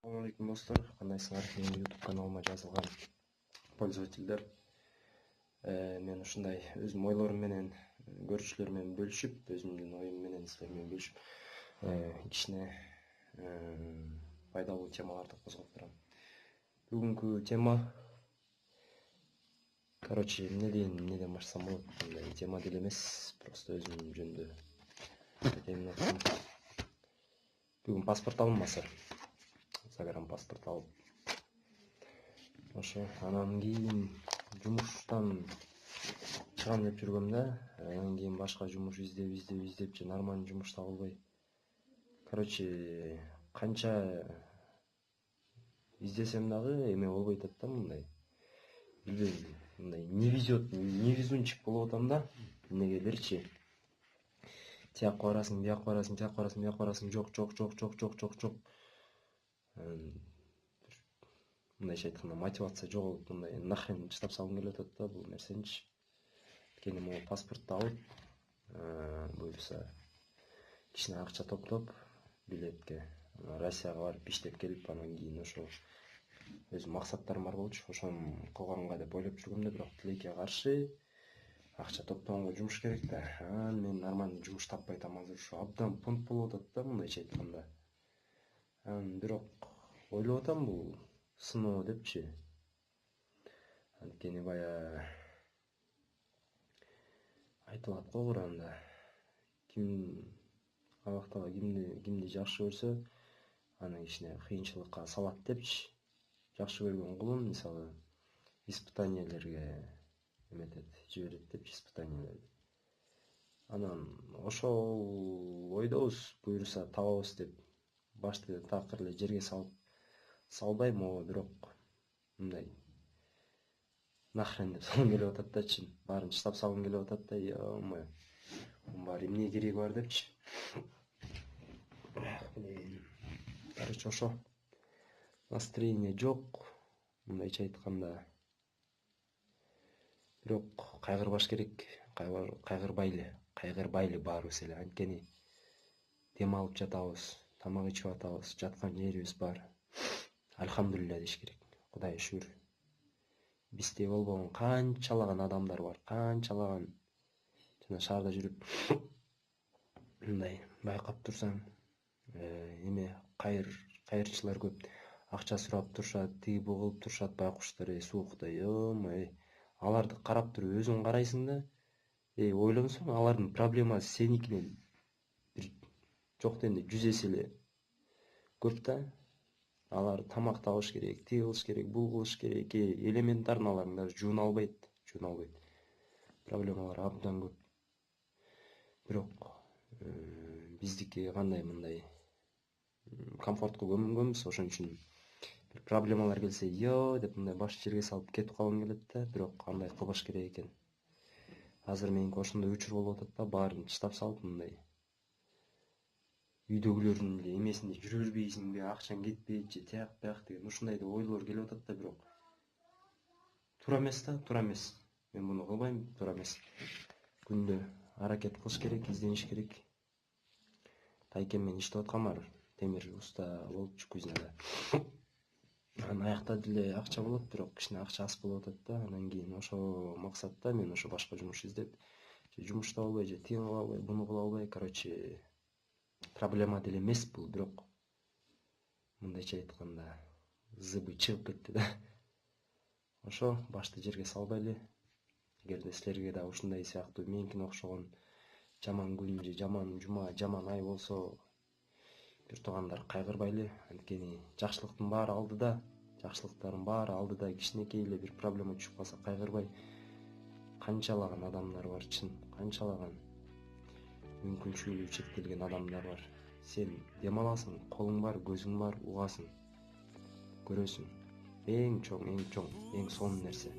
Assalamu алейкум достор, кандайсыңар? Менин YouTube каналыма жазылган пользовательдер. Мен ушундай өзүм ойлорум менен көрүштөр менен бөлүшүп, өзүмдүн оюм менен силер менен бөлүшүп, кичине пайдалуу темаларды козгоп турам. Бүгүнкү тема, эмнеден баштасам болот? Мындай тема деле эмес, просто өзүм жөнүндө айтайын деп атам. Бүгүн паспорт алмасы. Загран паспорт алып, ошо анан кийин жумуштан чыгам деп жүргөм да, анан кийин башка жумуш издеп же нормальный жумуш табылбай. Канча издесем дагы эме болбой атат да, мындай. Билбейм, мындай невезунчик болуп атам да. Эмнегедирчи. Тияк барасың, бияк барасың, жок. Мындайча айтканда мотивация жоголуп, мындай нахрен чыдап салгым келип атат да бул нерсеничи. Анткени могу паспортду алып, буюрса кичине акча топтоп билетке Россияга барып иштеп келип, анан кийин ошо өзүм максаттарым бар болчу, ошону кылганга деп ойлоп жүргөм да, бирок тилекке каршы акча топтогонго жумуш керек да. Анан мен нормальный жумуш таппай атам азыр, ушу абдан понт болуп атат да, мындайча айтканда. Бирок ойлоп атам бул сыноо депчи. Анткени бая айтылат го Куранда, ким Аллах кимди жакшы көрсө, аны кичине кыйынчылыкка салат депчи. Жакшы көргөн кулун мисалы испытаниелерге эметет, жиберет депчи, испытаниелерди. Анан ошол ойдобуз, буюрса табабыз деп башты такыр эле жерге салбай могу, бирок мындай нахрен деп салгым келип атат да, чын баарын чыдап салгым келип атат да, ё-моё, мунун баары эмне кереги бар депчи. Ошо настроение жок, мындайча айтканда. Бирок кайгырбаш керек, кайгырбайлы баарыбыз эле. Анткени дем алып жатабыз, тамак ичип атабыз, жаткан жерибиз бар. Альхамдулилля деш керек. Кудайга шүгүр. Биздей болбогон канчалаган адамдар бар, канчалаган жана шаарда жүрүп мындай байкап турсаң, эме кайырчылар көп, акча сурап турушат, тиги бу кылып турушат, байкуштар суукта, ё-моё. Аларды карап туруп өзүң карайсың да, ойлонсоң алардын проблемасы сеникинен бир жок дегенде 100 эсе эле көп да. Алар тамак табыш керек, тиги кылыш керек, бул кылыш керек, элементарныйларын даже жууна албайт. Проблемалар абдан көп. Бирок биздики кандай мындай комфортко көмүлгөнбүз, ошон үчүн бир проблемалар келсе, деп мындай баш жерге салып кетип калгым келет да, бирок кандай кылбаш керек экен. Азыр меники ошондой учур болуп атат да, баарын чыдап салып мындай үйдөгүлөрдүн эле эмесинде жүрө бербейсиңби, акчаң кетпейт же тияк бияк деген ушундай деп ойлор келип атат да, бирок туура эмес. Мен муну кылбайм, туура эмес. Күндө аракет кылыш керек, издениш керек. Тайкем менен иштеп аткам, темир уста болчу кузнада. Анан аякта деле акча болот, бирок кичине акча аз болуп атат да. Анан кийин ошо максатта мен ошо башка жумуш издеп, же жумуш таба албай, же тигини кыла албай, буну кыла албай, проблема деле эмес бул, бирок мындайча айтканда зыбы чыгып кетти да. Ошо башты жерге салбайлы. Эгерде силерге да ушундай сыяктуу меникине окшогон жаман күн же жаман жума, жаман ай болсо, бир туугандар, кайгырбайлы. Анткени жакшылыктын баары алдыда, жакшылыктардын баары алдыда. Кичинекей эле бир проблема түшүп калса кайгырбай, канчалаган адамдар бар, чын, канчалаган мүмкүнчүлүгү чектелген адамдар бар. Сен дем аласың, колуң бар, көзүң бар, угасың, көрөсүң. Эң чоң, эң сонун нерсе.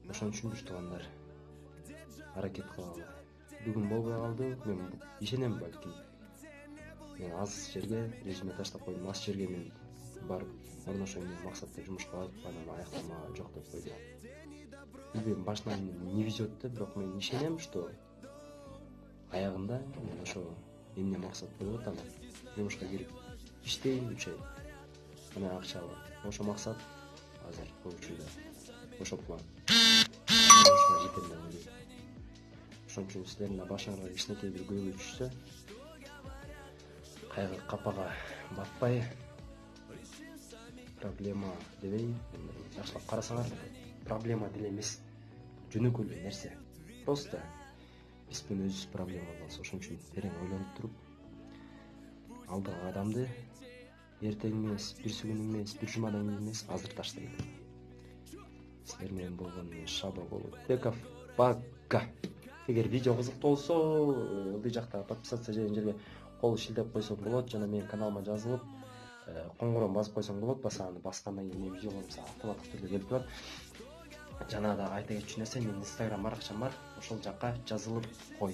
Ошон үчүн бир туугандар, аракет кылалы. Бүгүн болбой калды, мен ишенем балким. Мен аз жерге резюме таштап койдум, аз жерге мен барып орношо максатта жумушка барып, анан аяктама жок деп койдум. Билбейм, башынан не везет да, бирок мен ишенем, что аягында мен ошо эмне максат коюп атам, жумушка кирип иштейм 3 ай. жана акча алам. Ошо максат азыр көбүчүлдө. Ошо план. Жетем деп ойлойм. Ошон үчүн силердин да башыңарга кичинекей бир көйгөй түшсө, кайгы капага батпай, проблема дебей, жакшылап карасаңар, проблема деле эмес. Жөнөкөй нерсе. Просто биз буну өзүбүз проблема кылабыз. Ошон үчүн терең ойлонуп туруп, алдыга адамды эртең эмес, бирси күн эмес, бир жумадан кийин эмес, азыр таштайм. Силер менен болгон Шабо болуп Беков. Пока. Эгер видео кызыктуу болсо, ылдый жактагы подписаться деген жерге кол шилтеп койсоң болот, жана менин каналыма жазылып, коңгуроон басып койсоң болот. Аны баскандан кийин менин видеолорум сага автоматтык түрдө келип турат. Жана да айта кетчү нерсе, менин Instagram баракчам бар, ошол жакка жазылып кой.